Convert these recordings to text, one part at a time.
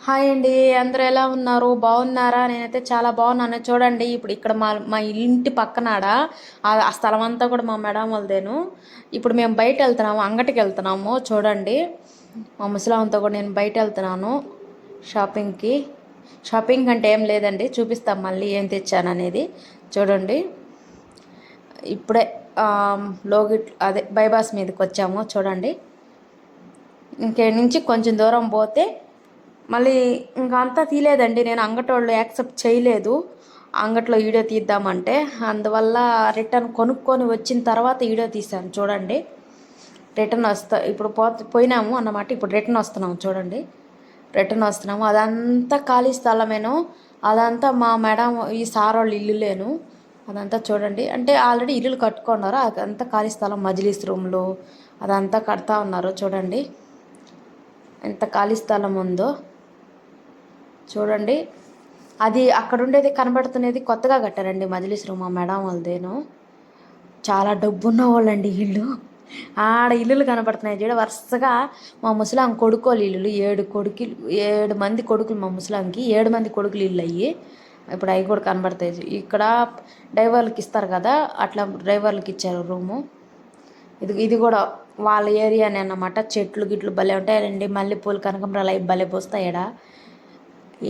Hi అండి. అందరూ ఎలా ఉన్నారు? బాగున్నారా? నేనైతే చాలా బాగున్నాను. చూడండి, ఇప్పుడు ఇక్కడ మా మా ఇంటి పక్కనాడ ఆ స్థలం అంతా కూడా మా మేడం వాళ్ళదేను. ఇప్పుడు మేము బయట వెళ్తున్నాము, అంగటికి వెళ్తున్నాము. చూడండి, మా ముసలాంతో కూడా నేను బయట వెళ్తున్నాను షాపింగ్కి. షాపింగ్ అంటే ఏం లేదండి, చూపిస్తాం మళ్ళీ ఏం తెచ్చాననేది. చూడండి, ఇప్పుడే లోగిట్ అదే బైపాస్ మీదకి వచ్చాము. చూడండి, ఇంకే నుంచి కొంచెం దూరం పోతే మళ్ళీ ఇంకా అంతా తీయలేదండి. నేను అంగటోళ్ళు యాక్సెప్ట్ చేయలేదు అంగట్లో వీడియో తీద్దామంటే. అందువల్ల రిటర్న్ కొనుక్కొని వచ్చిన తర్వాత వీడియో తీశాను. చూడండి, రిటర్న్ ఇప్పుడు పోయినాము అన్నమాట. ఇప్పుడు రిటర్న్ వస్తున్నాము. చూడండి, రిటర్న్ వస్తున్నాము. అదంతా ఖాళీ స్థలమేను. అదంతా మా మేడం ఈ సార్ వాళ్ళు ఇల్లు లేను. అదంతా చూడండి, అంటే ఆల్రెడీ ఇల్లులు కట్టుకున్నారు. అదంతా ఖాళీ స్థలం, మజిలీస్ రూమ్లు అదంతా కడతా ఉన్నారు. చూడండి ఎంత ఖాళీ స్థలం ఉందో చూడండి. అది అక్కడ ఉండేది కనబడుతున్నది కొత్తగా కట్టారండి మజిలీస్ రూమ్, మా మేడం వాళ్ళదేను. చాలా డబ్బున్న వాళ్ళండి ఇల్లు. ఆడ ఇల్లులు కనబడుతున్నాయి చూడ వరుసగా. మా ముసలాం కొడుకోలు ఇల్లులు 7 మంది కొడుకులు. మా ముసలాంకి 7 మంది కొడుకులు ఇల్లు అయ్యి ఇప్పుడు అవి కూడా కనబడతాయి. ఇక్కడ డ్రైవర్లకి ఇస్తారు కదా, అట్లా డ్రైవర్లకి ఇచ్చారు రూము. ఇది కూడా వాళ్ళ ఏరియానే అన్నమాట. చెట్లు గిట్లు భలే ఉంటాయండి. మల్లెపూలు, కనకంబరాలు అవి భలే పోస్తాయడా,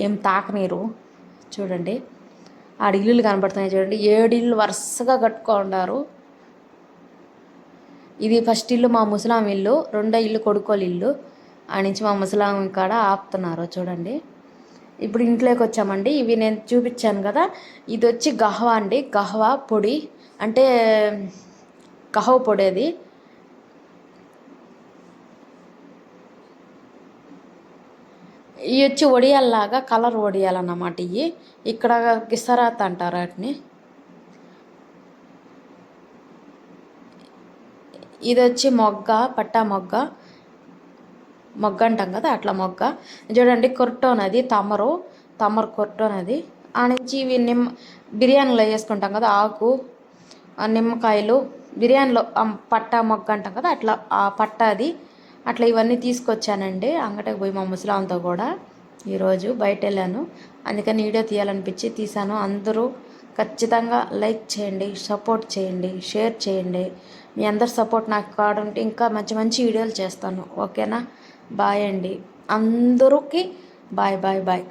ఏం తాకనీరు. చూడండి, ఆడ ఇల్లులు కనబడుతున్నాయి చూడండి. 7 ఇల్లు వరుసగా కట్టుకుంటారు. ఇది ఫస్ట్ ఇల్లు మా ముసలాం ఇల్లు, రెండో ఇల్లు కొడుకోలు ఇల్లు. ఆ నుంచి మా ముసలాం కాడ ఆపుతున్నారు. చూడండి, ఇప్పుడు ఇంట్లోకి వచ్చామండి. ఇవి నేను చూపించాను కదా, ఇది వచ్చి గహవా అండి. గహవా పొడి అంటే గహవ పొడి. అది ఇవి వచ్చి వడియాల్లాగా కలర్ వడియాలన్నమాట. ఇవి ఇక్కడ గిసరాత్ అంటారు వాటిని. ఇది వచ్చి మొగ్గ, పట్టా మొగ్గ. మొగ్గ అంటాం కదా, అట్లా మొగ్గ. చూడండి, కొర్టోన్ అది తమరు కొర్టోన్ అది. ఆ నుంచి ఇవి బిర్యానీలో వేసుకుంటాం కదా ఆకు, నిమ్మకాయలు. బిర్యానీలో పట్టా మొగ్గ అంటాం కదా, అట్లా ఆ పట్టా అది. అట్లా ఇవన్నీ తీసుకొచ్చానండి అంగటికి పోయి మా ముసలాంతో కూడా. ఈరోజు బయట వెళ్ళాను, అందుకని వీడియో తీయాలనిపించి తీశాను. అందరూ ఖచ్చితంగా లైక్ చేయండి, సపోర్ట్ చేయండి, షేర్ చేయండి. మీ అందరి సపోర్ట్ నాకు కావాలంటే ఇంకా మంచి మంచి వీడియోలు చేస్తాను. ఓకేనా? బాయ్ అండి అందరికీ. Bye bye bye.